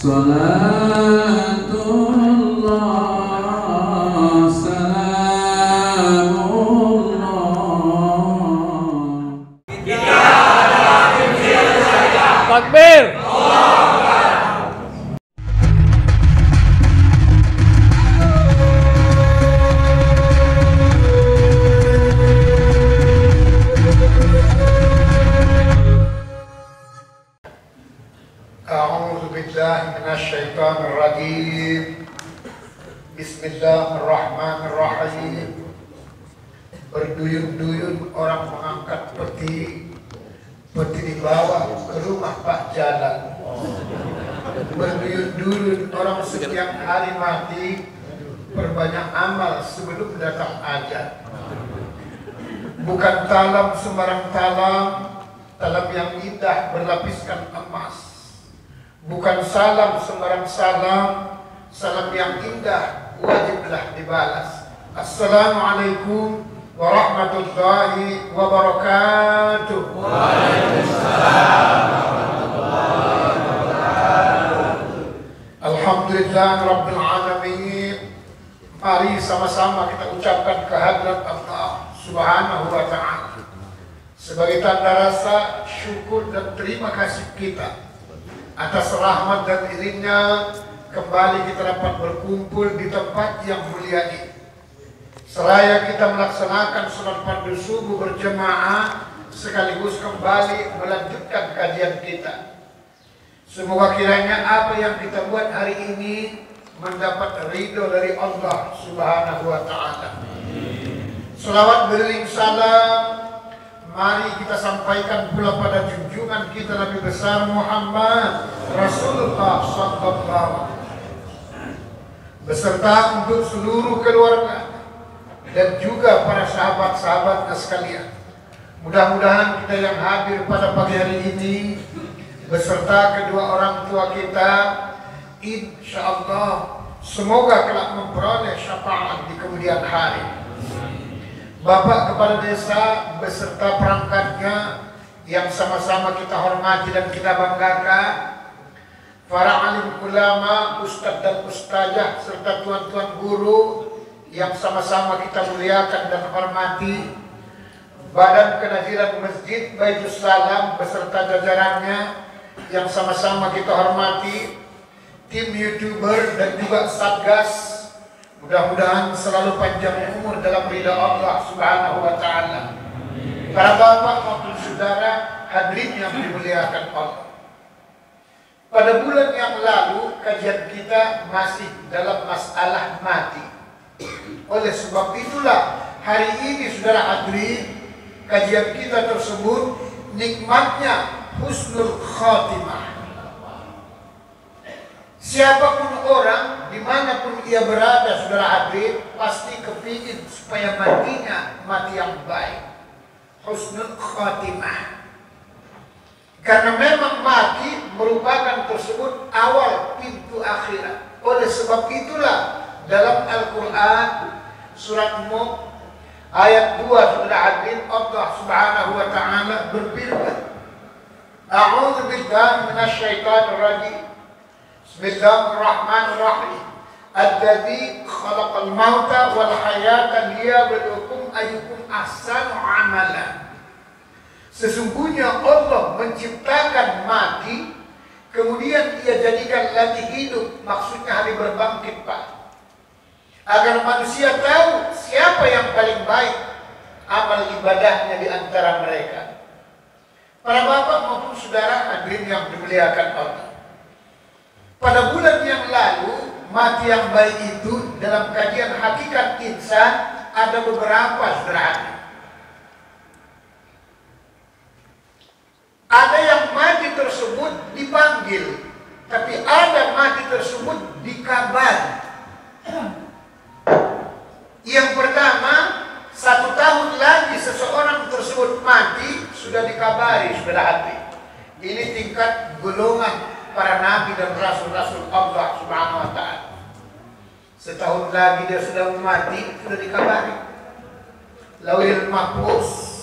Salatullah salamullah. Takbir. Bismillahirrahmanirrahim. Bismillahirrahmanirrahim. Berduyun-duyun orang mengangkat peti dibawa ke rumah Pak Jalan. Berduyun-duyun orang setiap hari mati, perbanyak amal sebelum datang ajal. Bukan talam sembarang talam yang indah berlapiskan emas. Bukan salam sembarang salam yang indah wajiblah dibalas. Assalamualaikum warahmatullahi wabarakatuh. Waalaikumsalam warahmatullahi wabarakatuh. Alhamdulillah rabbil alamin. Mari sama-sama kita ucapkan kehadirat Allah Subhanahu wa ta'ala sebagai tanda rasa syukur dan terima kasih kita atas rahmat dan izinnya kembali kita dapat berkumpul di tempat yang mulia ini. Seraya kita melaksanakan sholat fardu subuh berjemaah sekaligus kembali melanjutkan kajian kita. Semoga kiranya apa yang kita buat hari ini mendapat ridho dari Allah Subhanahu wa ta'ala. Selawat beriring salam mari kita sampaikan pula pada junjungan kita Nabi besar Muhammad Rasulullah SAW beserta untuk seluruh keluarga dan juga para sahabat-sahabatnya sekalian. Mudah-mudahan kita yang hadir pada pagi hari ini beserta kedua orang tua kita, insyaallah semoga kelak memperoleh syafaat di kemudian hari. Bapak Kepala Desa beserta perangkatnya yang sama-sama kita hormati dan kita banggakan, para alim ulama, ustadz dan ustazah serta tuan-tuan guru yang sama-sama kita muliakan dan hormati, Badan Kenaziran Masjid Baitul Salam beserta jajarannya yang sama-sama kita hormati, tim YouTuber dan juga Satgas. Mudah-mudahan selalu panjang umur dalam ridha Allah Subhanahu wa ta'ala. Para bapak maupun saudara hadirin yang dimuliakan Allah. Pada bulan yang lalu kajian kita masih dalam masalah mati. Oleh sebab itulah hari ini saudara hadirin kajian kita tersebut nikmatnya husnul khatimah. Siapapun orang, dimanapun ia berada, saudara hadirin, pasti kepingin supaya matinya mati yang baik. Husnul khatimah. Karena memang mati merupakan tersebut awal pintu akhirat. Oleh sebab itulah dalam Al-Quran surat Mulk ayat 2 saudara hadirin, Allah Subhanahu wa ta'ala berfirman, A'udzu billahi minasyaitonir rajim. Bismillahirrahmanirrahim. Alladzi khalaqal mauta wal hayata liyabluwakum ayyukum ahsanu amala. Sesungguhnya Allah menciptakan mati, kemudian ia jadikan lagi hidup, maksudnya hari berbangkit Pak, agar manusia tahu siapa yang paling baik amal ibadahnya di antara mereka. Para bapak maupun saudara hadirin yang dimuliakan Allah, pada bulan yang lalu, mati yang baik itu dalam kajian hakikat insan ada beberapa saudara. Ada yang mati tersebut dipanggil, tapi ada mati tersebut dikabari. Yang pertama, 1 tahun lagi seseorang tersebut mati sudah dikabari saudara hati. Ini tingkat golongan para nabi dan rasul-rasul Allah Subhanahu wa ta'ala. Setahun lagi dia sudah mati, sudah dikabari. Lauhul Mahfuz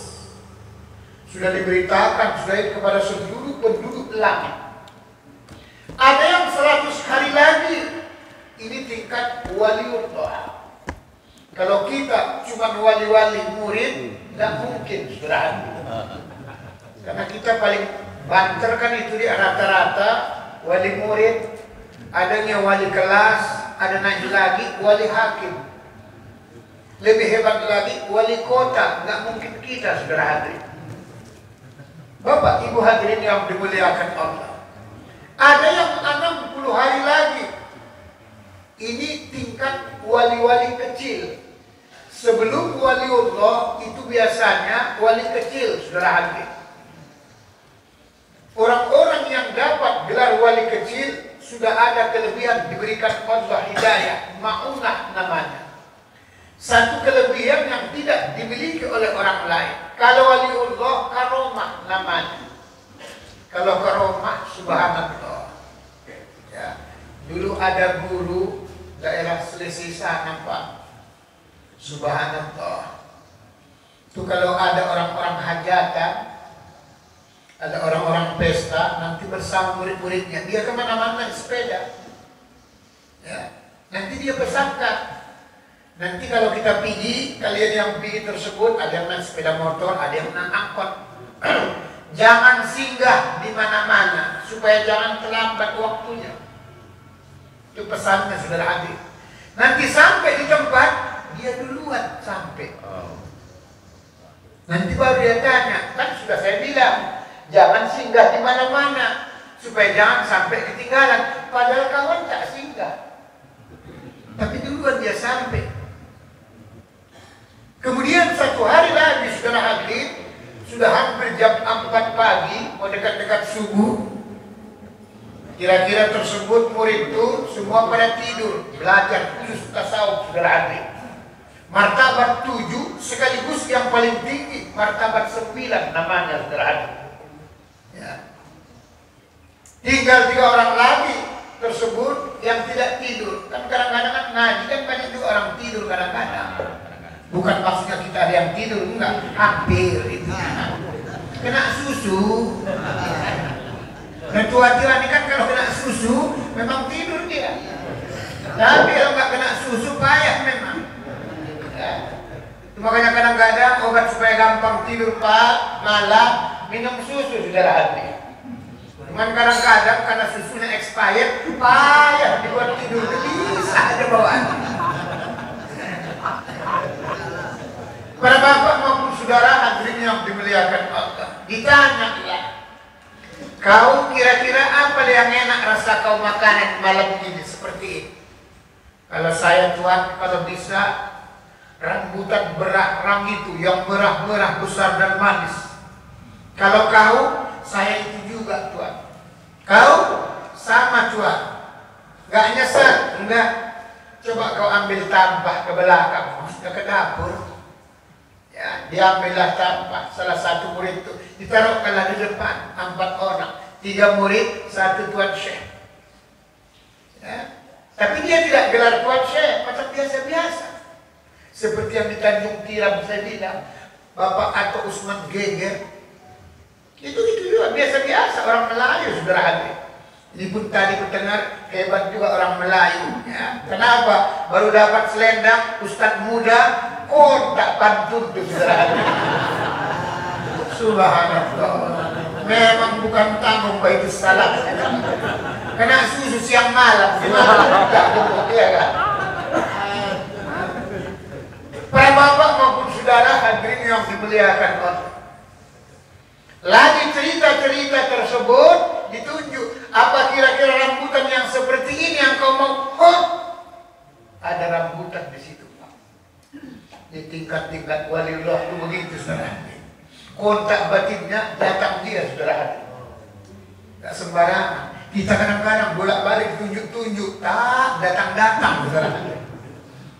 sudah diberitakan sudah kepada seluruh penduduk langit. Ada yang 1 100 hari lagi. Ini tingkat waliullah. Kalau kita cuma wali-wali murid, nggak mungkin saudara. Karena kita paling banter kan itu di rata-rata wali murid, adanya wali kelas, ada naik lagi wali hakim. Lebih hebat lagi wali kota, nggak mungkin kita saudara hadirin. Bapak Ibu hadirin yang dimuliakan Allah. Ada yang 60 hari lagi. Ini tingkat wali-wali kecil. Sebelum waliullah itu biasanya wali kecil, saudara hadirin. Orang-orang yang dapat gelar wali kecil sudah ada kelebihan diberikan Allah hidayah, ma'unah namanya. Satu kelebihan yang tidak dimiliki oleh orang lain. Kalau waliullah karomah namanya. Kalau karomah subhanallah. Ya. Dulu ada guru daerah Selisih sana Pak. Subhanallah. Itu kalau ada orang-orang hajatan, ada orang-orang pesta, nanti bersama murid-muridnya, dia kemana-mana sepeda. Ya. Nanti dia pesankan. Nanti kalau kita pergi, kalian yang pergi tersebut, ada yang naik sepeda motor, ada yang naik angkot. Jangan singgah di mana-mana, supaya jangan terlambat waktunya. Itu pesannya saudara hadir. Nanti sampai di tempat, dia duluan sampai. Nanti baru dia tanya, kan sudah saya bilang, jangan singgah di mana-mana, supaya jangan sampai ketinggalan. Padahal kawan tak singgah, tapi duluan dia sampai. Kemudian satu hari lagi saudara hadirin, sudah hampir jam 4 pagi, mau dekat-dekat subuh. Kira-kira tersebut murid itu semua pada tidur, belajar khusus tasawuf saudara hadirin. Martabat 7 sekaligus yang paling tinggi, martabat 9 namanya saudara hadirin. Ya. Tinggal 3 orang lagi tersebut yang tidak tidur. Kan kadang-kadang kan ngaji kan banyak juga orang tidur kadang-kadang. Bukan maksudnya kita ada yang tidur, enggak, hampir itu. Kena susu. Ketua-tua ini kan kalau kena susu memang tidur dia. Tapi kalau nggak kena susu payah memang. Ya. Makanya kadang-kadang obat supaya gampang tidur Pak, malam minum susu saudara hati. Cuman kadang-kadang karena susunya expired, payah dibuat tidur, bisa aja bawaan. Para bapak maupun saudara hadirin yang dimuliakan Allah, ditanya ya, kau kira-kira apa yang enak rasa kau makan malam ini seperti ini? Kalau saya Tuhan, kalau bisa rambutan berang itu yang merah-merah besar dan manis. Kalau kau, saya itu juga Tuhan. Kau sama Tuhan, nggak nyesel, enggak. Coba kau ambil tampah ke belakang, sudah ke dapur. Ya, diambillah tampah salah satu murid itu, ditaruhkanlah di depan 4 orang, 3 murid, 1 tuan syekh. Ya. Tapi dia tidak gelar tuan syekh, macam biasa-biasa. Seperti yang di Tanjung Tiram saya bilang, Bapak Anto Usman Geger. Itu juga biasa-biasa orang Melayu saudara hadir. Ini pun tadi mendengar hebat juga orang Melayu. Ya. Kenapa? Baru dapat selendang, ustadz muda, tak pantun tuh saudara. Subhanallah. Memang bukan tanggung baik salah. Kena susu siang malam. Gimana? Ya kan? Para bapak maupun saudara hadirin yang dimuliakan Allah. Lagi cerita-cerita tersebut ditunjuk. Apa kira-kira rambutan yang seperti ini yang kau mau? Oh, ada rambutan di situ. Di tingkat-tingkat waliullah itu begitu saudara. Kontak batinnya datang dia saudara. Gak sembarangan. Kita kadang-kadang bolak-balik tunjuk-tunjuk, tak datang-datang saudara.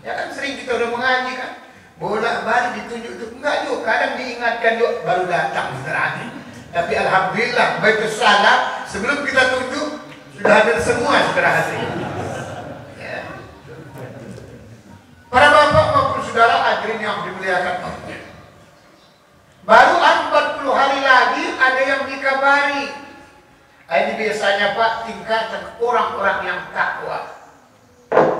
Ya kan sering kita udah mengaji kan, bolak-balik ditunjuk-tunjuk, enggak juga. Kadang diingatkan juga baru datang saudara. Tapi alhamdulillah baik salah sebelum kita tunjuk sudah hadir semua saudara. Para bapak maupun saudara hadirin yang dimuliakan Allah. Baru 40 hari lagi ada yang dikabari. Ini biasanya Pak tingkatan orang-orang yang takwa.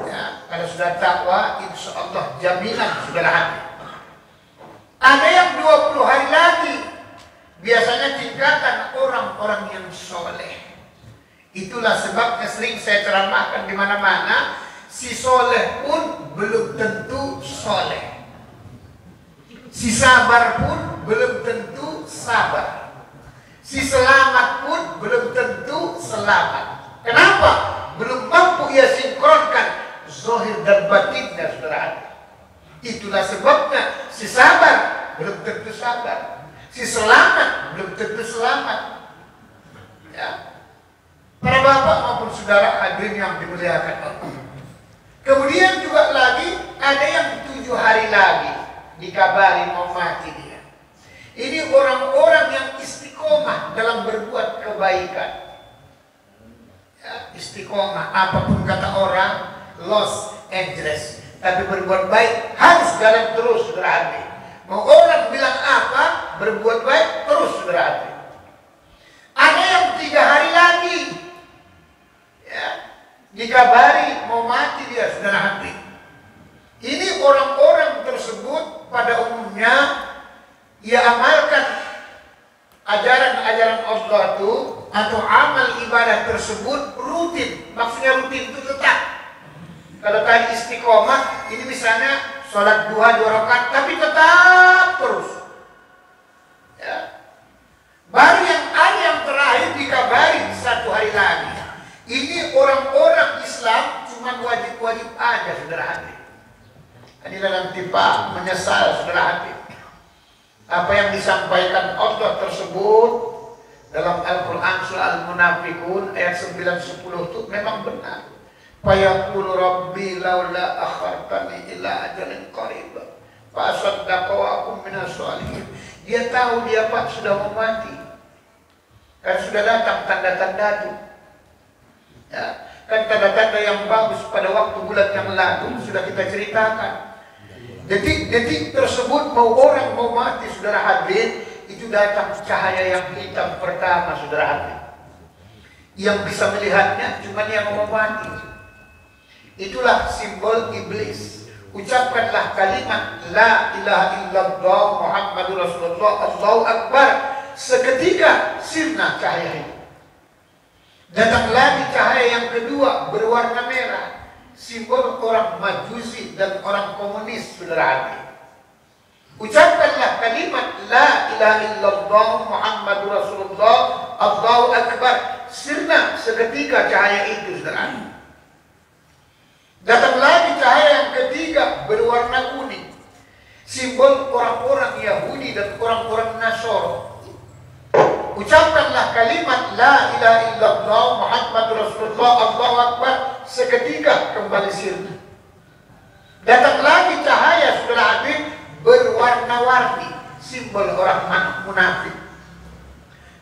Ya, kalau sudah takwa, insya Allah jaminan sudah hati. Ada yang 20 hari lagi. Biasanya tingkatan orang-orang yang soleh. Itulah sebabnya sering saya ceramahkan di mana-mana. Si soleh pun belum tentu soleh. Si sabar pun belum tentu sabar. Si selamat pun belum tentu selamat. Kenapa? Belum mampu ia sinkronkan zahir dan batinnya, saudara. Itulah sebabnya si sabar belum tentu sabar, si selamat belum tentu selamat. Ya. Para bapak maupun saudara hadirin yang dimuliakan Allah. Kemudian juga lagi ada yang 7 hari lagi dikabari mau mati dia. Ini orang-orang yang istiqomah dalam berbuat kebaikan. Ya, istiqomah, apapun kata orang, Los Angeles, tapi berbuat baik harus jalan terus, saudara. Mau orang bilang apa, berbuat baik terus, saudara. Ada yang 3 hari lagi, ya, dikabari mau mati dia, saudara. Ini orang-orang tersebut pada umumnya ia amalkan ajaran-ajaran Allah itu atau amal ibadah tersebut rutin. Maksudnya rutin itu tetap. Kalau tadi istiqomah, ini misalnya sholat duha 2 rakaat, tapi tetap terus. Ya. Baru yang terakhir dikabari 1 hari lagi. Ini orang-orang Islam cuma wajib-wajib aja, saudara hati. Inilah nanti Pak menyesal, saudara hati. Apa yang disampaikan Allah tersebut dalam Al-Quran surah Al-Munafikun ayat 9-10 itu memang benar. Fayaqulu rabbi laula akhartani ila ajalin qarib fa asaddaqa wa akum minas sholihin. Dia tahu dia Pak sudah mau mati. Kan sudah datang tanda-tanda itu. Ya, kan tanda-tanda yang bagus pada waktu bulan yang lalu sudah kita ceritakan. Detik-detik tersebut mau orang mau mati, saudara hadirin, itu datang cahaya yang hitam pertama, saudara hadirin. Yang bisa melihatnya cuma yang mau mati. Itulah simbol iblis. Ucapkanlah kalimat la ilaha illallah Muhammadur Rasulullah Allahu Akbar. Seketika sirna cahaya itu. Datang lagi cahaya yang kedua berwarna merah. Simbol orang Majusi dan orang komunis, saudara. Ucapkanlah kalimat la ilaha illallah Muhammadur Rasulullah Allahu Akbar. Sirna seketika cahaya itu, saudara. Datang lagi cahaya yang ketiga berwarna kuning. Simbol orang-orang Yahudi dan orang-orang Nasoro. Ucapkanlah kalimat la ilaha illallah Muhammadur Rasulullah Allahu Akbar. Seketika kembali sirna. Datang lagi cahaya, saudara Habib, berwarna-warni. Simbol orang munafik.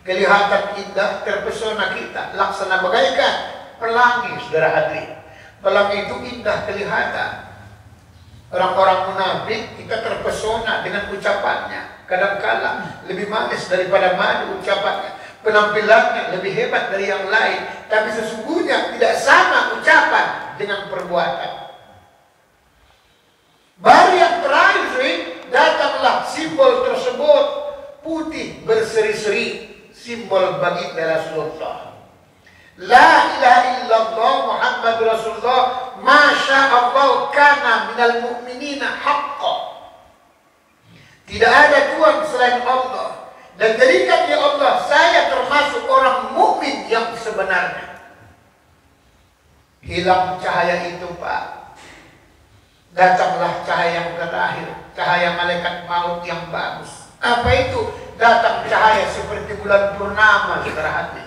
Kelihatan indah, terpesona kita, laksana bagaikan pelangi, saudara hadirin. Pelangi itu indah kelihatan. Orang-orang munafik kita terpesona dengan ucapannya. Kadang-kala lebih manis daripada madu ucapannya. Penampilannya lebih hebat dari yang lain. Tapi sesungguhnya tidak sama ucapan dengan perbuatan. Baru yang terakhir, datanglah simbol tersebut putih berseri-seri. Simbol bagi Rasulullah. La ilaha illallah Muhammadur Rasulullah Masya Allah kana minal mu'minina haqqa. Tidak ada Tuhan selain Allah. Dan jadikan ya Allah saya termasuk orang mukmin yang sebenarnya. Hilang cahaya itu Pak. Datanglah cahaya yang terakhir. Cahaya malaikat maut yang bagus. Apa itu? Datang cahaya seperti bulan purnama, saudara hati.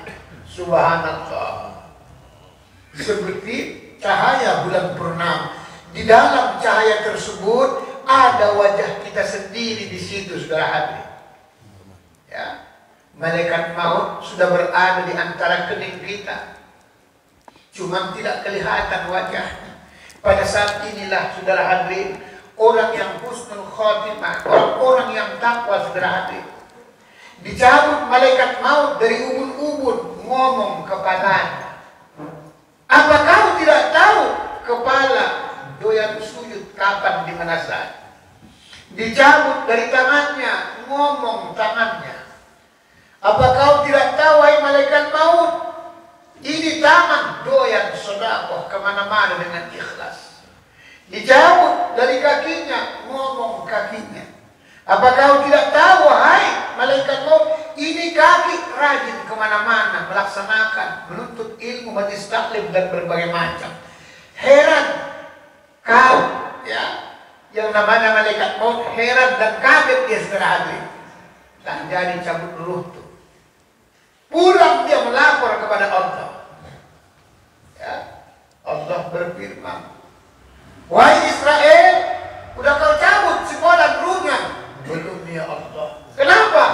Subhanallah. Seperti cahaya bulan purnama. Di dalam cahaya tersebut ada wajah kita sendiri di situ, saudara hati. Ya, malaikat maut sudah berada di antara kening kita. Cuma tidak kelihatan wajahnya. Pada saat inilah, saudara hadirin, orang yang husnul khotimah, orang-orang yang takwa, saudara hadirin. Dicabut malaikat maut dari ubun-ubun, ngomong kepalanya. Apa kau tidak tahu kepala doyan sujud kapan di mana saja? Dicabut dari tangannya, ngomong tangannya. Apa kau tidak tahu, wahai malaikat maut, ini tangan doyan sedekah kemana-mana dengan ikhlas. Dicabut dari kakinya, ngomong kakinya. Apa kau tidak tahu, wahai malaikat maut, ini kaki rajin kemana-mana, melaksanakan, menuntut ilmu, majlis taklim dan berbagai macam. Heran kau, ya, yang namanya malaikat maut, heran dan kaget dia segera hadir. Tak jadi cabut ruh tuh. Pulang dia melapor kepada Allah. Ya, Allah berfirman, wahai Israel, udah kau cabut sekolah ruhnya? Belum ya Allah. Kenapa?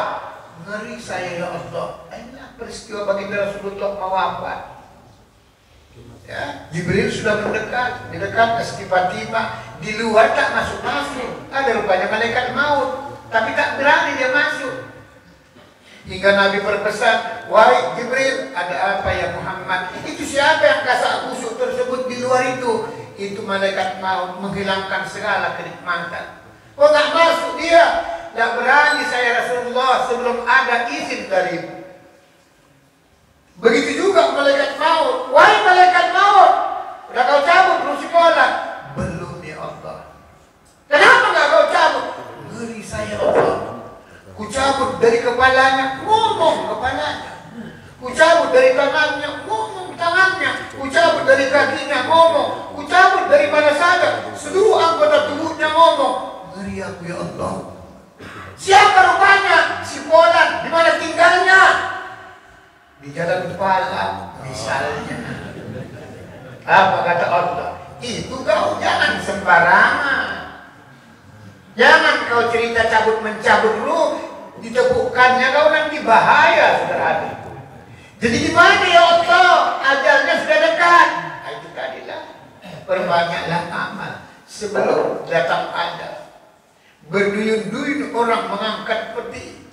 Ngeri saya ya Allah. Inilah peristiwa baginda Rasulullah mau wafat. Ya, Jibril sudah mendekat, didekat ke Siti Fatimah, di luar tak masuk-masuk. Ada rupanya malaikat maut, tapi tak berani dia masuk. Hingga Nabi berpesan, wahai Jibril, ada apa ya Muhammad? Itu siapa yang kasak busuk tersebut di luar itu? Itu malaikat maut menghilangkan segala kenikmatan. Oh, nggak masuk dia. Nggak berani saya Rasulullah sebelum ada izin darimu. Begitu juga malaikat maut. Wahai malaikat maut, udah kau cabut belum sekolah? Belum ya Allah. Kenapa nggak kau cabut? Ngeri saya Allah. Ku cabut dari kepalanya, ngomong kepalanya. Ku cabut dari tangannya, ngomong tangannya. Ku cabut dari kakinya, ngomong. Ku cabut dari mana saja, seluruh anggota tubuhnya ngomong. Ngeri aku ya Allah. Siapa rupanya? Si Polan. Di mana tinggalnya? Di Jalan Kepala misalnya. Apa kata Allah? Itu kau jangan sembarangan. Jangan kau cerita cabut mencabut ruh, ditepukkannya kau nanti bahaya, saudara. Jadi gimana ya Allah? Ajalnya sudah dekat. Nah, itu tadilah. Perbanyaklah amal sebelum datang ajal. Berduyun-duyun orang mengangkat peti.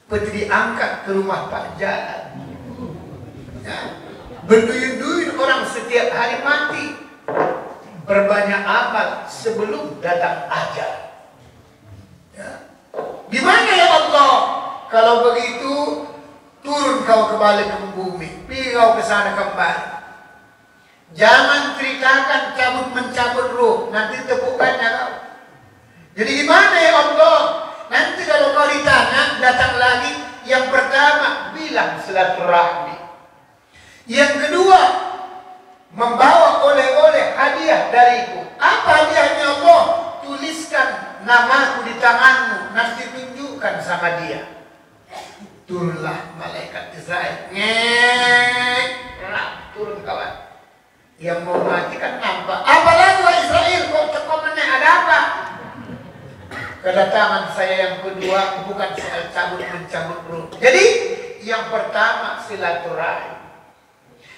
Peti diangkat ke rumah Pak Jalan. Ya. Berduyun-duyun orang setiap hari mati. Berbanyak amal sebelum datang ajal. Ya. Gimana ya Allah? Kalau begitu, turun kau kembali ke bumi, pergi kau ke sana kembali. Jangan ceritakan cabut mencabut ruh, nanti tepukannya kau. Jadi gimana ya Allah? Nanti kalau kau ditanya, datang lagi. Yang pertama, bilang silaturahmi. Yang kedua, membawa oleh-oleh hadiah dariku. Apa hadiahnya Allah? Tuliskan namaku di tanganmu, nanti tunjukkan sama dia. Turunlah malaikat Israel. Turun kawan. Yang mau mati kan nampak. Apalagi wa Israel, kok tekomennya ada apa? Kedatangan saya yang kedua bukan soal cabut mencabut ruh. Jadi yang pertama silaturahmi.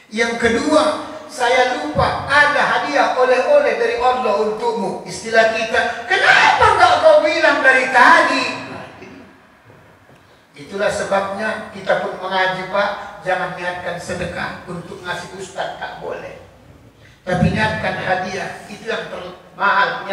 Yang kedua, saya lupa ada hadiah oleh-oleh dari Allah untukmu. Istilah kita, kenapa enggak kau bilang dari tadi? Itulah sebabnya kita pun mengaji, Pak. Jangan niatkan sedekah untuk ngasih ustaz, tak boleh. Tapi niatkan hadiah. Itu yang termahal,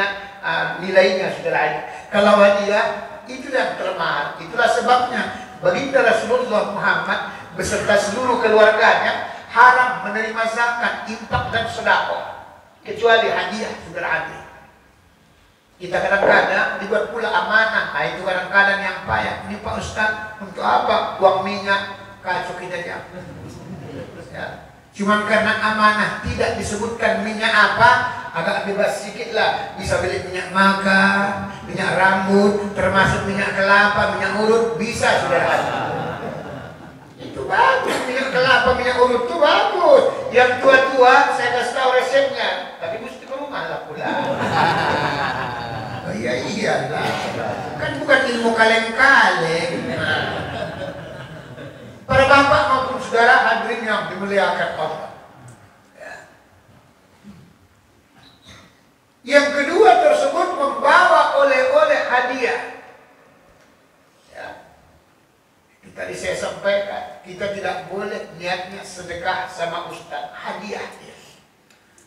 nilainya saudara. Kalau hadiah, itu yang termahal. Itulah sebabnya baginda Rasulullah Muhammad beserta seluruh keluarganya haram menerima zakat, infak dan sedekah, kecuali hadiah, saudara. Kita kadang-kadang dibuat pula amanah. Nah, itu kadang-kadang yang payah. Ini Pak Ustaz, untuk apa? Uang minyak, kacau kita ya. Cuman karena amanah tidak disebutkan minyak apa, agak bebas sedikit lah. Bisa beli minyak makan, minyak rambut, termasuk minyak kelapa, minyak urut, bisa saudara. Itu bagus, minyak kelapa, minyak urut itu bagus. Yang tua-tua saya kasih tahu resepnya, tapi mesti ke rumah lah pula. Oh iya iyalah, kan bukan ilmu kaleng-kaleng. Para bapak maupun saudara hadirin yang dimuliakan Allah. Yang kedua tersebut membawa oleh-oleh hadiah. Ya. Itu Tadi saya sampaikan, kita tidak boleh niatnya sedekah sama ustaz, hadiah ya.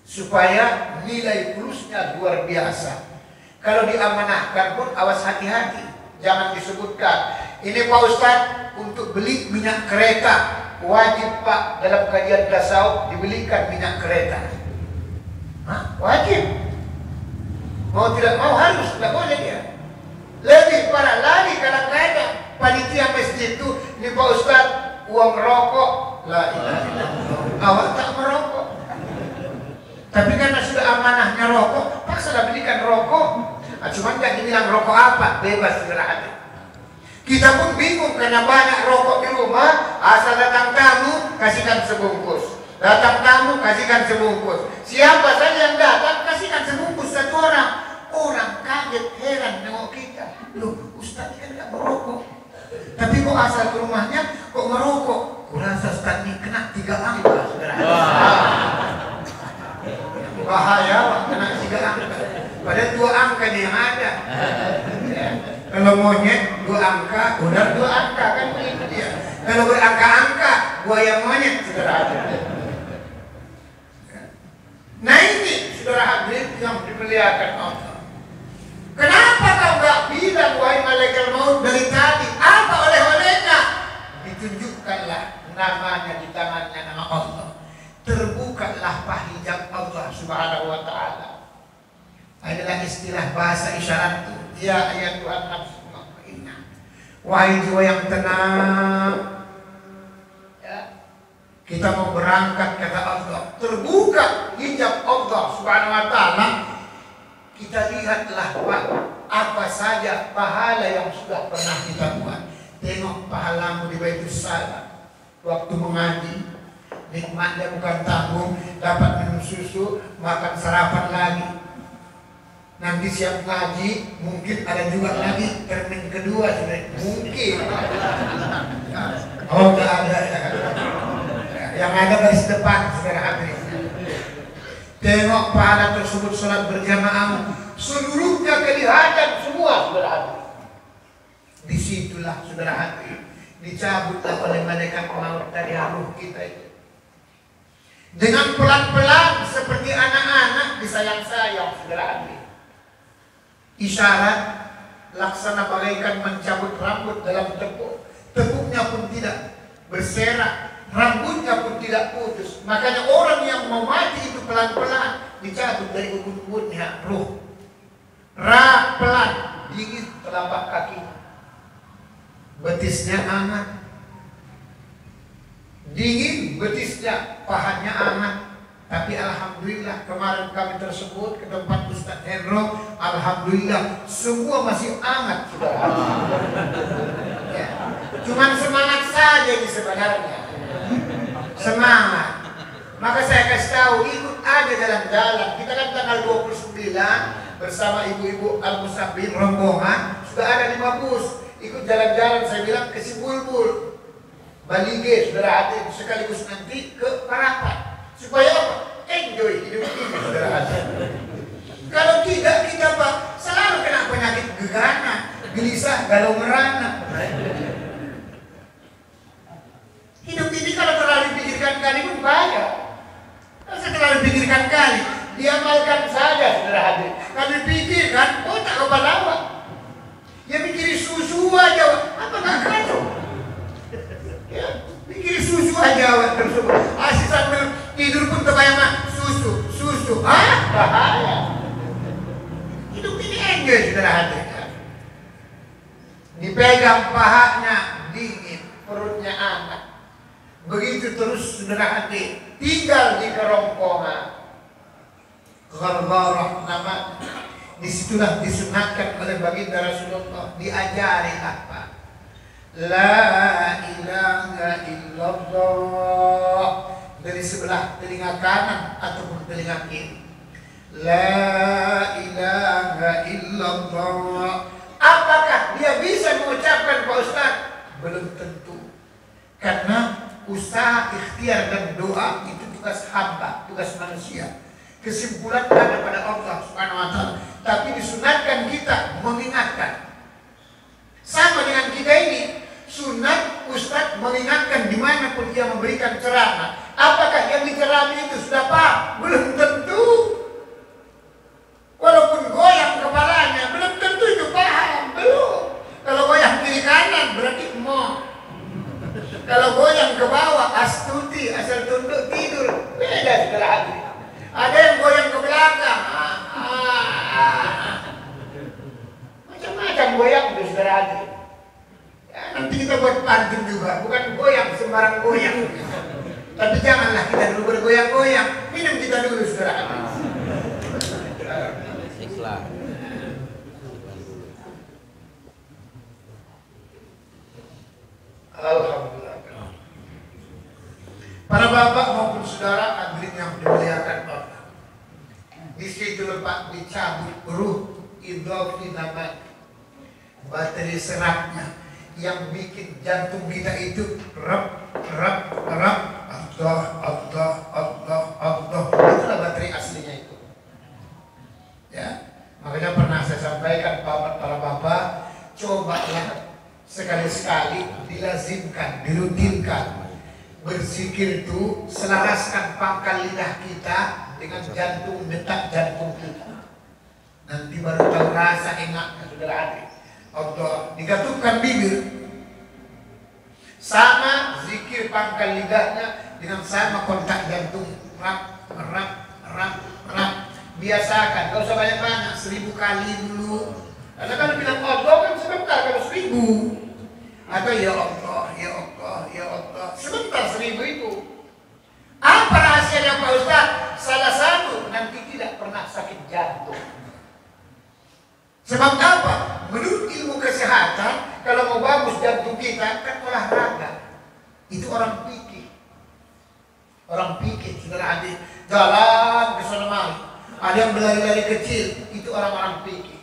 Supaya nilai plusnya luar biasa. Kalau diamanahkan pun awas hati-hati. Jangan disebutkan, ini Pak Ustaz untuk beli minyak kereta. Wajib Pak, dalam kajian tasawuf dibelikan minyak kereta. Hah? Wajib. Mau tidak mau harus, tidak boleh dia. Lebih parah lagi kadang-kadang panitia masjid itu, ini Pak Ustaz uang rokok. La ilaha illallah. Awak tak merokok. Tapi karena sudah amanahnya rokok, paksalah belikan rokok. Cuman gak dibilang rokok apa, bebas istirahat. Kita pun bingung karena banyak rokok di rumah. Asal datang tamu, kasihkan sebungkus. Datang tamu, kasihkan sebungkus. Siapa saja yang datang, kasihkan sebungkus satu orang. Orang kaget, heran nengok kita. Loh, Ustaz kan gak merokok. Tapi kok asal ke rumahnya, kok merokok? Kurasa Ustaz ini kena 3 angka, saudara. Bahaya, kena 3 angka. Padahal 2 angka nih yang ada. Kalau monyet 2 angka, udah 2 angka kan begitu dia. Kalau berangka-angka, buaya monyet saudara ada. Nah ini saudara hadirin yang dimuliakan Allah. Kenapa kau gak bilang wahai malaikat maut dari tadi? Apa oleh-olehnya? Ditunjukkanlah namanya di tangannya, nama Allah. Terbukalah pahijab Allah subhanahu wa ta'ala. Adalah istilah bahasa isyarat itu. Ya ayat Tuhan nafsu mutmainnah. Wahai jiwa yang tenang, ya, kita mau berangkat kata Allah. Terbuka hijab Allah subhanahu wa ta'ala. Kita lihatlah Pak, apa saja pahala yang sudah pernah kita buat. Tengok pahalamu di Baitus Salam. Waktu mengaji, nikmatnya bukan tanggung, dapat minum susu, makan sarapan lagi. Nanti siap ngaji, mungkin ada juga lagi termin kedua sebenarnya. Mungkin. Oh nggak ada ya. Yang ada baris depan saudara hadirin. Tengok pahala tersebut sholat berjamaah, seluruhnya kelihatan semua saudara hadirin. Disitulah saudara hadirin, dicabutlah oleh malaikat maut dari ruh kita itu. Dengan pelan-pelan seperti anak-anak disayang-sayang saudara hadirin. Isyarat laksana bagaikan mencabut rambut dalam tepuk. Tepuknya pun tidak berserak, rambutnya pun tidak putus. Makanya orang yang mau mati itu pelan-pelan dicabut dari ubun-ubunnya ruh. Pelan, dingin telapak kaki, betisnya hangat. Dingin betisnya, pahanya hangat. Tapi alhamdulillah kemarin kami tersebut ke tempat Ustaz Hendro, alhamdulillah semua masih hangat sudah. Ya. Cuman semangat saja ini sebenarnya. Semangat. Maka saya kasih tahu, ikut aja jalan-jalan. Kita kan tanggal 29 bersama ibu-ibu Al-Musabbin rombongan, sudah ada 5 bus. Ikut jalan-jalan, saya bilang ke Sibulbul, Balige, saudara hati, sekaligus nanti ke Parapat. Supaya apa? Enjoy hidup ini saudara hadirin. Kalau tidak kita Pak selalu kena penyakit gegana, gelisah, galau merana. Hidup ini kalau terlalu dipikirkan kali pun bahaya. Kalau terlalu dipikirkan kali, diamalkan saja saudara hadirin. Kalau dipikirkan, oh tak apa-apa. Ya pikir susu aja, apa nggak kacau? Ya, pikir susu aja tersebut. Asyik sambil tidur pun kebayang susu. Hah? Bahaya. Hidup ini enjoy saudara hadirin. Dipegang pahanya dingin, perutnya hangat. Begitu terus saudara hadirin, tinggal di kerongkongan. Ghargharah nama. Disitulah disunatkan oleh baginda Rasulullah, diajari apa? La ilaha illallah dari sebelah telinga kanan ataupun telinga kiri. La ilaha illallah. Apakah dia bisa mengucapkan Pak Ustaz? Belum tentu. Karena usaha, ikhtiar dan doa itu tugas hamba, tugas manusia. Kesimpulan ada pada Allah Subhanahu wa ta'ala. Tapi disunatkan kita mengingatkan. Sama dengan kita ini, sunat Ustadz mengingatkan dimanapun dia memberikan ceramah, apakah yang dicerami itu sudah paham? Belum tentu. Walaupun goyang kepalanya, belum tentu itu paham. Belum. Kalau goyang kiri kanan berarti mau. Kalau goyang ke bawah, astuti, asal tunduk tidur. Beda saudara hadirin. Ada yang goyang ke belakang. Macam-macam goyang itu saudara hadirin. Ya, nanti kita buat pantun juga, bukan goyang sembarang goyang. Tapi janganlah kita dulu bergoyang-goyang. Minum kita dulu saudara hadirin. Ikhlas. Alhamdulillah. Para bapak maupun saudara hadirin yang dimuliakan Allah. Di situ lepas dicabut ruh idhofi nama baterai serapnya yang bikin jantung kita itu rap. Allah. Itulah baterai aslinya itu. Ya, makanya pernah saya sampaikan para bapak, cobalah sekali-sekali dilazimkan, dirutinkan berzikir itu, selaraskan pangkal lidah kita dengan jantung, detak jantung kita. Nanti baru tahu rasa enaknya saudara hadirin. Allah, digatupkan bibir, sama zikir pangkal lidahnya dengan sama kontak jantung, rap. Biasakan, gak usah banyak-banyak, 1000 kali dulu. Karena kalau bilang Allah kan sebentar, kalau 1000. Atau ya Allah, sebentar 1000 itu. Apa rahasianya Pak Ustaz? Salah satu, nanti tidak pernah sakit jantung. Sebab apa? Menurut ilmu kesehatan, kalau mau bagus jantung kita, kan olahraga. Itu orang pikir. Orang pikir, saudara adik, jalan ke sana mari. Ada yang berlari-lari kecil, itu orang-orang pikir.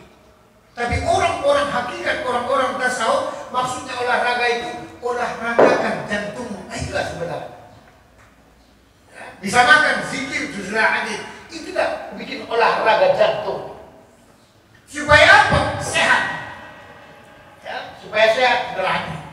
Tapi orang-orang hakikat, orang-orang tasawuf, maksudnya olahraga itu olahragakan jantungmu. Itulah sebenarnya. Disamakan zikir saudara adik, itulah bikin olahraga jantung. Supaya apa? Sehat. Ya, supaya sehat berani.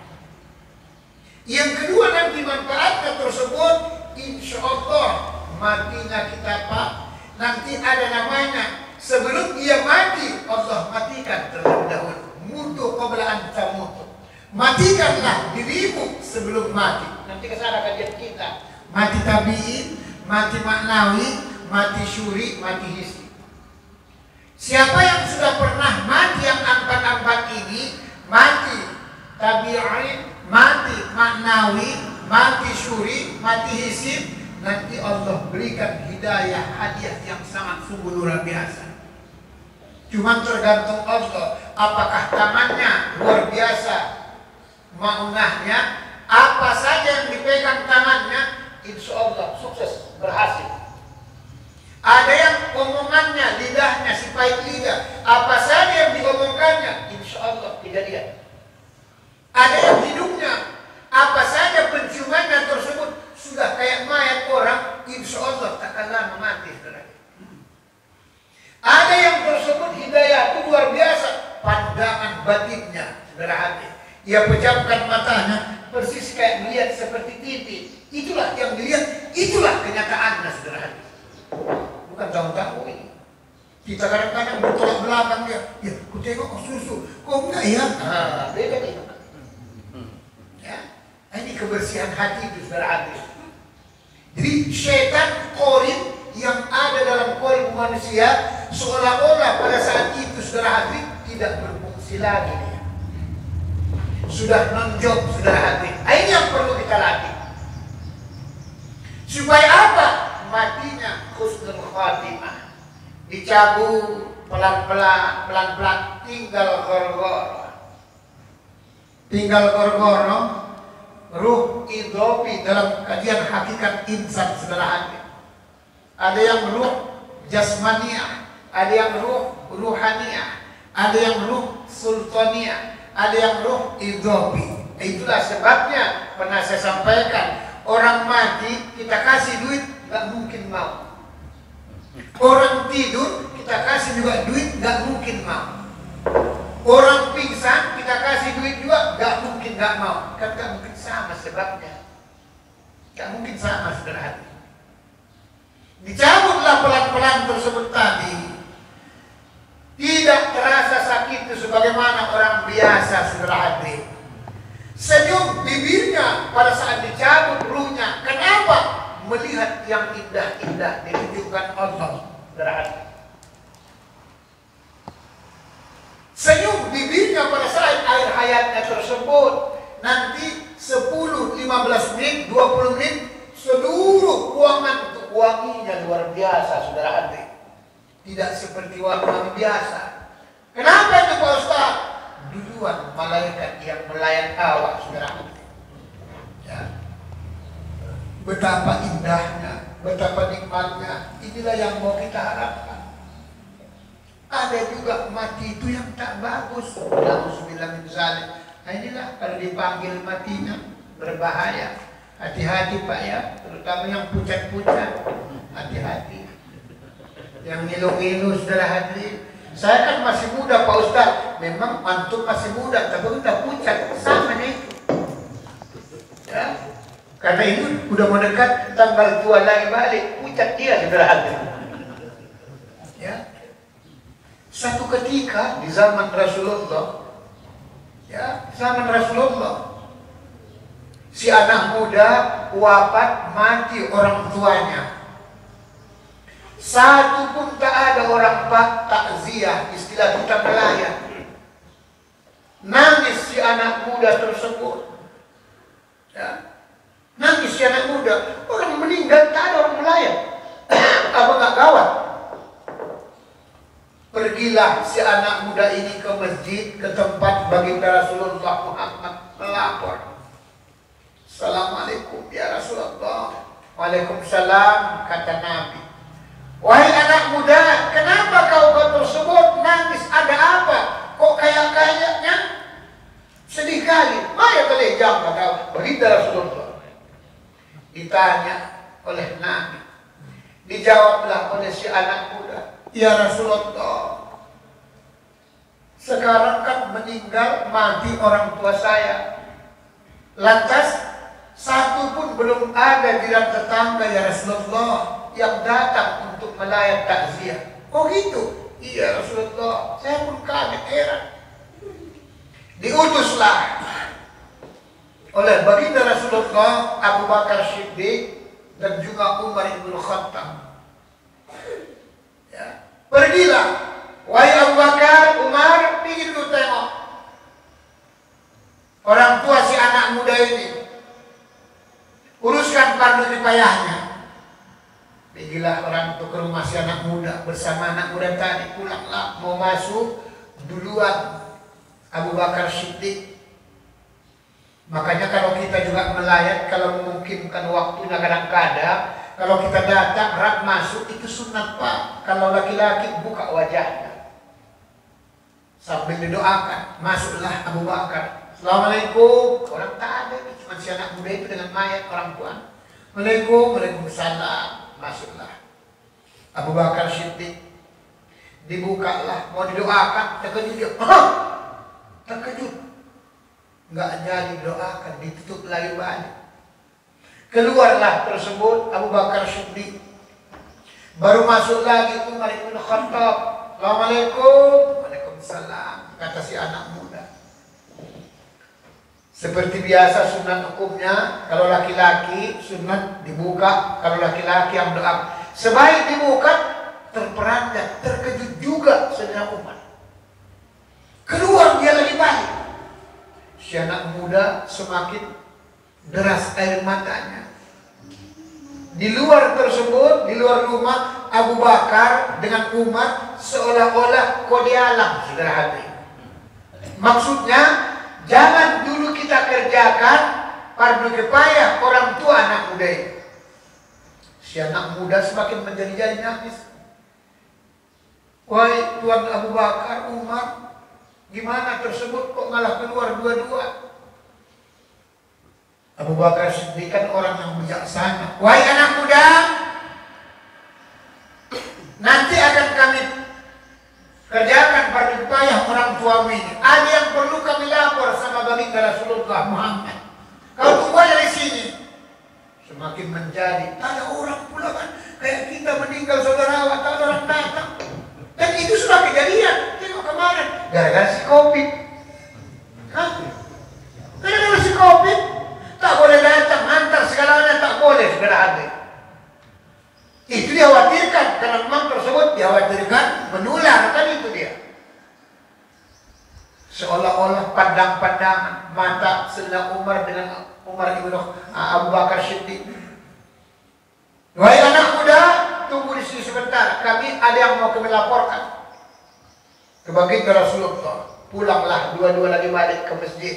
Yang kedua nanti manfaatnya tersebut, insya Allah matinya kita Pak, nanti ada namanya. Sebelum ia mati, Allah matikan terlebih dahulu. Mutu qabla an tamutu. Matikanlah dirimu sebelum mati. Nanti kesana kajian kita. Mati tabiin, mati maknawi, mati syuri, mati hissi. Siapa yang sudah pernah mati yang empat ini, mati tabi'in, mati maknawi, mati syuri, mati hisib, nanti Allah berikan hidayah, hadiah yang sangat sungguh luar biasa. Cuma tergantung Allah, apakah tangannya luar biasa, maunahnya, apa saja yang dipegang tangannya, insya Allah sukses, berhasil. Ada yang omongannya, lidahnya, si pahit lidah, apa saja yang diomongkannya, insya Allah kejadian. Ada yang hidupnya, apa saja penciumannya tersebut, sudah kayak mayat orang, insya Allah takkan lama mati. Ada yang tersebut hidayah itu luar biasa, pandangan batinnya, saudara hati. Ia pejamkan matanya, persis kayak melihat seperti titik. Itulah yang dilihat, itulah kenyataannya, saudara hati. Bukan tahu-tahu ini. Kita kadang-kadang bertolak belakang dia. Ya, ku tengok susu. Kok enggak ya? Beda nih. Ya, ini kebersihan hati itu, saudara hati. Jadi syaitan korin yang ada dalam kolbu manusia seolah-olah pada saat itu saudara hati tidak berfungsi lagi dia. Sudah nonjok saudara hati. Ini yang perlu kita latih. Supaya apa? Matinya husnul khatimah. Dicabut pelan-pelan, tinggal gorgoro. Ruh idhofi dalam kajian hakikat insan saudara hati. Ada yang ruh jasmaniah, ada yang ruh ruhaniyah, ada yang ruh sultaniyah, ada yang ruh idhofi. Itulah sebabnya pernah saya sampaikan, orang mati kita kasih duit gak mungkin mau. Orang tidur kita kasih juga duit gak mungkin mau. Orang pingsan kita kasih duit juga gak mungkin gak mau. Kan gak mungkin. sama sebabnya. Gak mungkin sama, saudara. Dicabutlah pelan-pelan tersebut tadi. Tidak terasa sakit sebagaimana orang biasa, saudara hadirin. Senyum bibirnya pada saat dicabut ruhnya. Kenapa? Melihat yang indah-indah ditunjukkan Allah, saudara hadirin. Senyum bibirnya pada saat air hayatnya tersebut. Nanti 10, 15 menit, 20 menit, seluruh ruangan untuk wanginya luar biasa, saudara hadirin. Tidak seperti wangi biasa. Kenapa itu Pak Ustaz? Duluan malaikat yang melayan awak, saudara hadirin. Ya. Betapa indahnya, betapa nikmatnya. Inilah yang mau kita harapkan. Ada juga mati itu yang tak bagus. Alhamdulillah min zalim. Nah inilah kalau dipanggil matinya berbahaya. Hati-hati Pak ya, terutama yang pucat-pucat. Hati-hati. Yang ngilu-ngilu, saudara hadirin. Saya kan masih muda Pak Ustaz. Memang antum masih muda, tapi udah pucat. Sama itu. Ya. Karena itu udah mau dekat tanggal tua lagi balik, pucat dia, saudara hadirin. Ya. Satu ketika di zaman Rasulullah, ya, zaman Rasulullah, si anak muda wafat, mati orang tuanya. Satu pun tak ada orang takziah, istilah kita melayang. Nangis si anak muda tersebut. Ya. Nangis si anak muda. Orang meninggal tak ada orang melayang. Apa nggak gawat? Pergilah si anak muda ini ke masjid, ke tempat baginda Rasulullah Muhammad melapor. Assalamualaikum ya Rasulullah. Waalaikumsalam, kata Nabi. Wahai anak muda, kenapa kau tersebut nangis? Ada apa? Kok kayaknya sedih kali? Maya kelejang kata baginda Rasulullah. Ditanya oleh Nabi. Dijawablah oleh si anak muda. Ya Rasulullah, sekarang kan meninggal mati orang tua saya. Lantas satu pun belum ada jiran tetangga ya Rasulullah yang datang untuk melayat takziah. Oh gitu? Iya Rasulullah. Saya pun kaget heran. Diutuslah oleh baginda Rasulullah Abu Bakar Siddiq dan juga Umar ibn Khattab. Ya. Pergilah, wahai Abu Bakar, Umar, pergi dulu tengok orang tua si anak muda ini. Uruskan fardu kifayahnya. Pergilah orang itu ke rumah si anak muda bersama anak muda tadi. Pulanglah, mau masuk duluan Abu Bakar Siddiq. Makanya kalau kita juga melayat, kalau memungkinkan waktunya kadang-kadang, kalau kita datang, rak masuk, itu sunat Pak. Kalau laki-laki buka wajahnya sambil didoakan. Masuklah Abu Bakar. Assalamualaikum. Orang tak ada, cuma si anak muda itu dengan mayat orang tua. Waalaikumsalam. Masuklah Abu Bakar Siddiq. Dibukalah, mau didoakan, terkejut dia. Terkejut. Nggak jadi doakan, ditutup lagi balik. Keluarlah tersebut Abu Bakar Siddiq. Baru masuk lagi Umar ibn Khattab. Assalamualaikum. Waalaikumsalam, kata si anak muda. Seperti biasa sunat hukumnya, kalau laki-laki sunat dibuka, kalau laki-laki yang doa. Sebaik dibuka, terperanjat, terkejut juga Sayyidina Umar. Keluar dia lagi balik. Si anak muda semakin deras air matanya. Di luar tersebut, di luar rumah, Abu Bakar dengan Umar seolah-olah kode alam, saudara hadirin. Maksudnya, jangan dulu kita kerjakan fardu kifayah orang tua anak muda itu. Si anak muda semakin menjadi-jadi nangis. Wahai Tuan Abu Bakar, Umar, gimana tersebut kok malah keluar dua-dua? Abu Bakar Siddiq kan orang yang bijaksana. Wahai anak muda, nanti akan kami kerjakan fardu kifayah orang tuamu ini. Ada yang perlu kami lapor sama baginda Rasulullah Muhammad. Kau semakin menjadi. Ada orang pula kan, kayak kita meninggal saudara, tak ada orang datang. Dan itu sudah kejadian. Tengok kemarin, gara-gara si Covid. Hah? Gara-gara si Covid, tak boleh datang, hantar segalanya tak boleh, saudara hadir. Itu dikhawatirkan, karena memang tersebut dikhawatirkan menular, kan itu dia. Seolah-olah pandang-pandangan mata Sayyidina Umar dengan Umar ibn Abu Bakar Siddiq. Wahai anak muda, tunggu di sini sebentar. Kami ada yang mau kami laporkan. Baginda Rasulullah. Pulanglah dua-dua lagi balik ke masjid.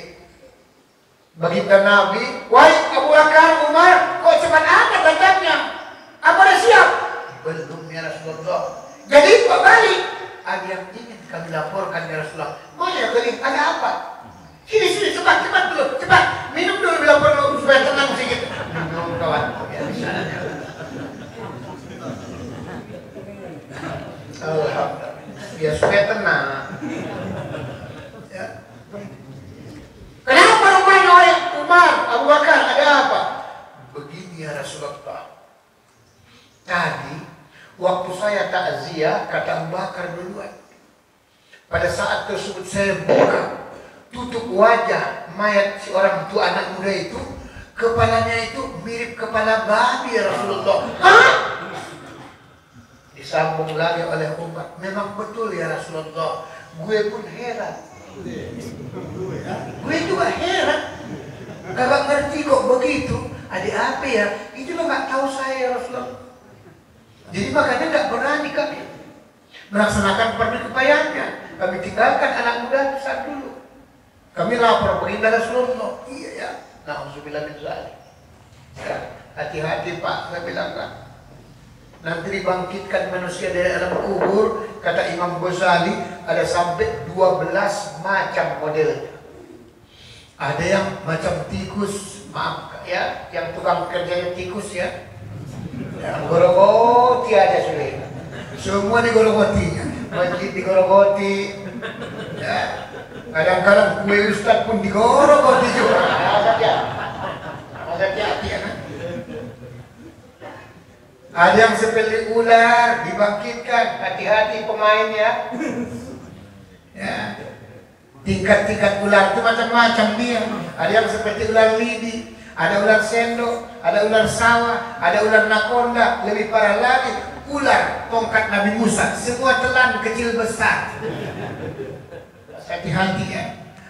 Baginda Nabi, wahai Abu Bakar, Umar, kok cepat amat datangnya? Apa dah siap? Belum ya Rasulullah. Jadi kok balik? Ada yang ingin kami laporkan ya Rasulullah. Mana kali? Ada apa? Sini, cepat dulu, cepat. Minum dulu bila perlu supaya tenang sedikit. Minum kawan. Ya, misalnya. Alhamdulillah. Ya supaya tenang. Ya. Kenapa rupanya oleh Umar, Abu Bakar, ada apa? Begini ya Rasulullah. Tadi waktu saya takziah, kata Abu Bakar duluan. Pada saat tersebut saya buka, tutup wajah mayat si orang tua anak muda itu, kepalanya itu mirip kepala babi ya Rasulullah. Hah? Disambung lagi oleh Umar. Memang betul ya Rasulullah. Gue pun heran. Gue juga heran. Gak ngerti kok begitu. Ada apa ya? Itu lo gak tahu saya ya Rasulullah. Jadi makanya gak berani kami melaksanakan fardu kifayahnya. Kami tinggalkan anak muda saat dulu. Kami lapor Baginda Rasulullah. Iya ya. Na'udzubillah min dzalik. Ya, hati-hati Pak, saya bilang kan. Nanti dibangkitkan manusia dari alam kubur, kata Imam Ghazali, ada sampai 12 macam model. Ada yang macam tikus, maaf ya, yang tukang kerjanya tikus ya. Yang gorogoti aja sudah. Semua digorogotinya. Masjid digorogoti. Ya. Kadang-kadang kue ustaz pun digorogoti juga. Masa hati ya kan? Ada yang seperti ular dibangkitkan, hati-hati pemainnya. Ya. Tingkat-tingkat ular itu macam-macam dia. Ada yang seperti ular lidi, ada ular sendok, ada ular sawah, ada ular nakonda, lebih parah lagi ular tongkat Nabi Musa, semua telan kecil besar. Hati-hati ya.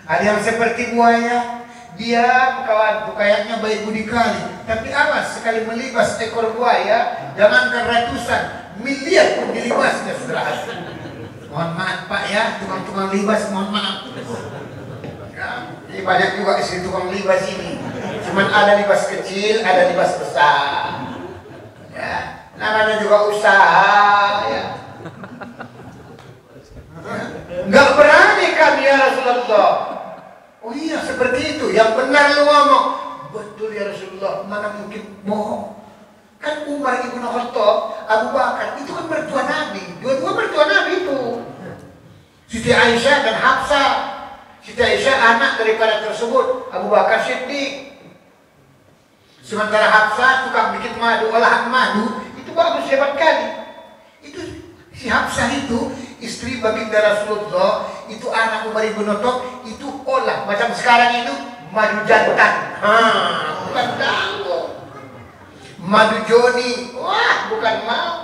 Ada yang seperti buaya, dia kawan kayaknya baik budi kali, tapi awas sekali melibas ekor buaya, jangankan ratusan, miliar pun dilibasnya saudara. Mohon maaf Pak ya, tukang-tukang libas, mohon maaf. Ya, ini banyak juga istri tukang libas ini. Cuman ada libas kecil, ada libas besar. Ya, namanya juga usaha ya. Enggak berani kami ya Rasulullah. Oh iya seperti itu, yang benar lu ngomong. Betul ya Rasulullah, mana mungkin bohong. Kan Umar ibn Khattab, Abu Bakar, itu kan mertua Nabi. Dua-dua mertua Nabi itu. Siti Aisyah dan Hafsah. Siti Aisyah anak daripada tersebut, Abu Bakar Siddiq. Sementara Hafsah tukang bikin madu, olahan madu, itu bagus, hebat kali. Itu si Hafsah itu istri baginda Rasulullah, itu anak Umar ibn Khattab, itu olah macam sekarang itu madu jantan. Bukan tanggung. Madu Joni, wah bukan mau.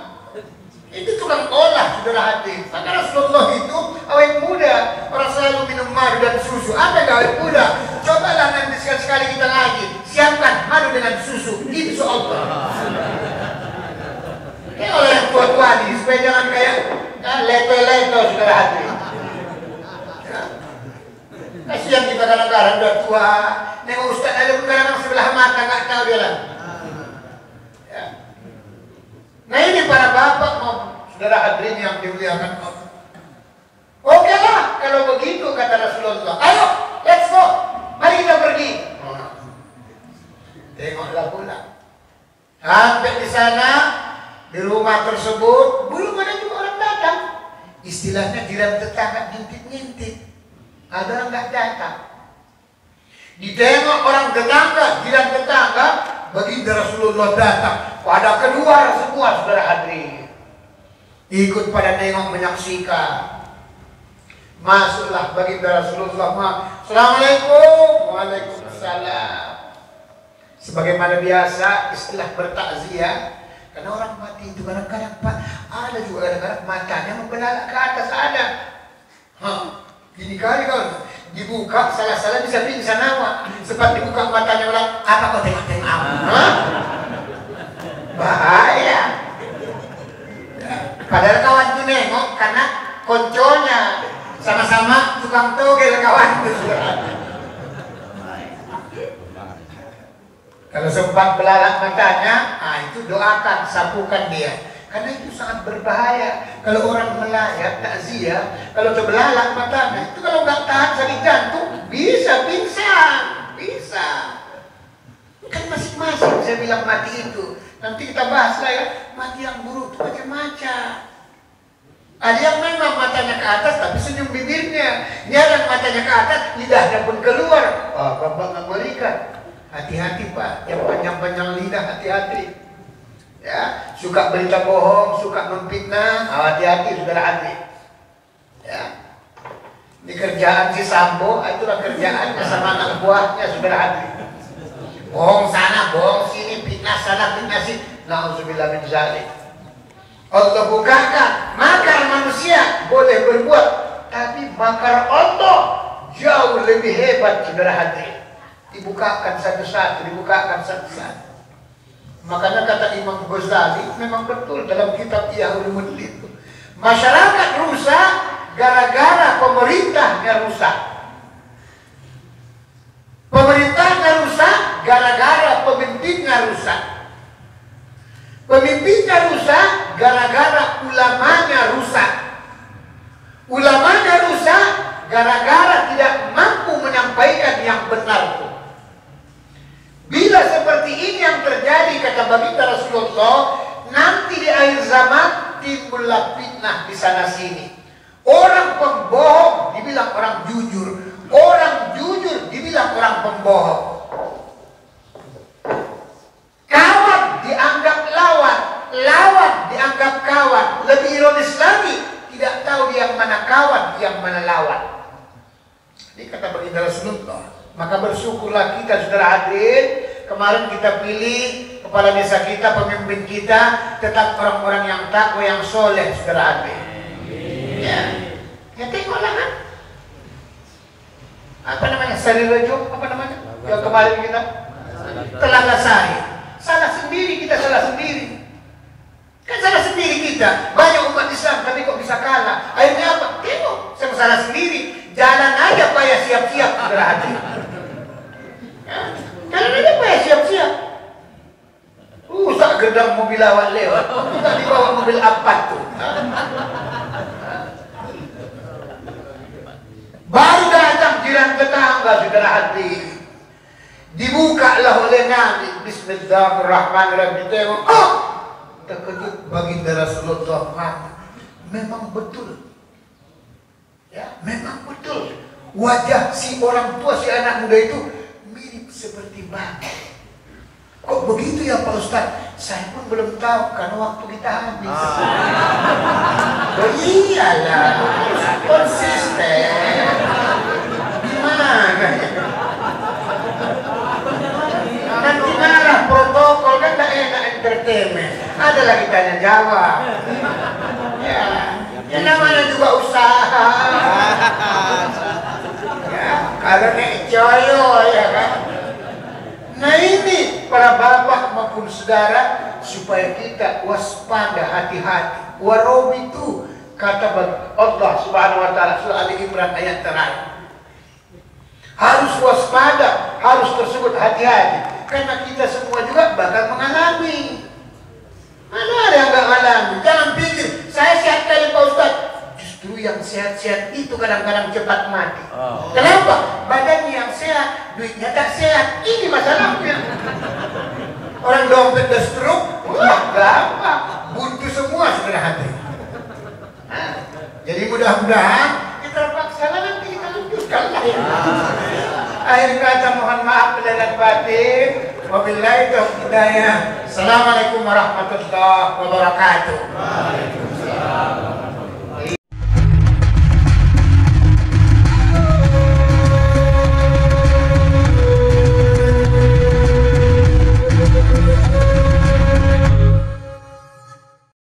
Itu tukang olah saudara hati. Maka Rasulullah itu awet muda, orang selalu minum madu dan susu. Apa yang awet muda? Cobalah nanti sekali-sekali kita ngaji, siapkan madu dengan susu, insyaallah. Ini oleh yang tua-tua nih, supaya jangan kayak leto-leto saudara hati. Ya. Kasihan kita kadang-kadang udah tua, nengok ustaz ada kadang sebelah mata nggak tahu dia lah. Ya. Nah ini para bapak mau saudara hadirin yang dimuliakan Allah. Oke lah kalau begitu kata Rasulullah. Ayo, let's go. Mari kita pergi. Tengoklah pula. Sampai di sana. Di rumah tersebut belum ada juga orang datang. Istilahnya jiran tetangga ngintip-ngintip. Ada orang nggak datang. Ditengok orang tetangga, jiran tetangga baginda Rasulullah datang, pada keluar semua saudara hadirin, ikut pada nengok menyaksikan. Masuklah baginda Rasulullah. Assalamualaikum. Waalaikumsalam. Sebagaimana biasa istilah bertakziah, karena orang mati itu kadang-kadang Pak, ada juga kadang-kadang matanya membelalak ke atas ada. Gini kali kawan, dibuka salah-salah bisa pingsan awak. Sempat dibuka matanya orang, apa kau tengok-tengok awak? Bahaya. Padahal kawan itu nengok karena konconya sama-sama tukang togel kawan itu. Kalau sempat belalak matanya, itu doakan, sapukan dia. Karena itu sangat berbahaya. Kalau orang melayat, takziah, kalau terbelalak matanya, itu kalau nggak tahan sakit jantung, bisa pingsan. Bisa. Kan masing-masing saya bilang mati itu. Nanti kita bahas lah ya, mati yang buruk itu macam-macam. Ada yang memang matanya ke atas tapi senyum bibirnya. Jarang matanya ke atas, lidahnya pun keluar. Bapak nggak berikan. Hati-hati Pak, yang panjang-panjang lidah hati-hati. Ya, suka berita bohong, suka memfitnah, hati-hati saudara hati. Ya. Di kerjaan si Sambo, itulah kerjaannya sama anak buahnya saudara hati. Bohong sana, bohong sini, fitnah sana, fitnah sini. Nauzubillah min dzalik. Allah bukakan, makar manusia boleh berbuat, tapi makar Allah jauh lebih hebat saudara hati. Dibukakan satu-satu, dibukakan satu-satu. Makanya kata Imam Ghazali memang betul dalam kitab Ihya Ulumuddin itu. Masyarakat rusak gara-gara pemerintahnya rusak. Pemerintahnya rusak gara-gara pemimpinnya rusak. Pemimpinnya rusak gara-gara ulamanya rusak. Ulamanya rusak gara-gara tidak mampu menyampaikan yang benar itu. Bila seperti ini yang terjadi kata baginda Rasulullah, nanti di akhir zaman timbullah fitnah di sana sini. Orang pembohong dibilang orang jujur, orang jujur dibilang orang pembohong. Kawan dianggap lawan, lawan dianggap kawan. Lebih ironis lagi, tidak tahu yang mana kawan, yang mana lawan. Ini kata baginda Rasulullah. Maka bersyukurlah kita saudara hadirin, kemarin kita pilih kepala desa kita, pemimpin kita, tetap orang-orang yang takwa, yang soleh saudara hadirin. Ya tengoklah kan. Apa namanya? Sari Rejo, apa namanya? Yang kemarin kita Telaga Sari. Salah sendiri kita, salah sendiri. Kan salah sendiri kita. Banyak umat Islam tapi kok bisa kalah. Akhirnya apa? Tengok, sama salah sendiri. Jalan aja payah siap-siap saudara hadirin. Jalan aja payah siap-siap. Tak gedang mobil awak lewat, tak dibawa mobil apa tuh. Baru datang jiran tetangga saudara hadirin. Dibukalah oleh Nabi. Bismillahirrahmanirrahim. Tengok, terkejut baginda Rasulullah. Memang betul. Ya, memang betul. Wajah si orang tua, si anak muda itu mirip seperti bapak. Kok begitu ya Pak Ustaz? Saya pun belum tahu karena waktu kita habis. Oh iyalah, konsisten. Gimana ya? Nanti marah protokol kan tak enak entertainment. Ada lagi tanya jawab. Ya namanya juga usaha. Ya, kalau nek coyo ya kan. Nah ini para bapak maupun saudara, supaya kita waspada, hati-hati. Warobi itu kata Allah Subhanahu wa taala surah Ali Imran ayat terakhir. Harus waspada, harus tersebut hati-hati. Karena kita semua juga bakal mengalami. Mana ada yang nggak mengalami? Jangan pikir saya sehat kali Pak Ustaz. Justru yang sehat-sehat itu kadang-kadang cepat mati. Kenapa? Badannya yang sehat, duitnya tak sehat. Ini masalahnya. Orang dompet dan stroke, wah gampang. Buntu semua saudara hati. Jadi mudah-mudahan kita terpaksa nanti kita lanjutkan lah. Akhir kata mohon maaf lahir batin. Wabillahi taufiq hidayah. Assalamualaikum warahmatullahi wabarakatuh.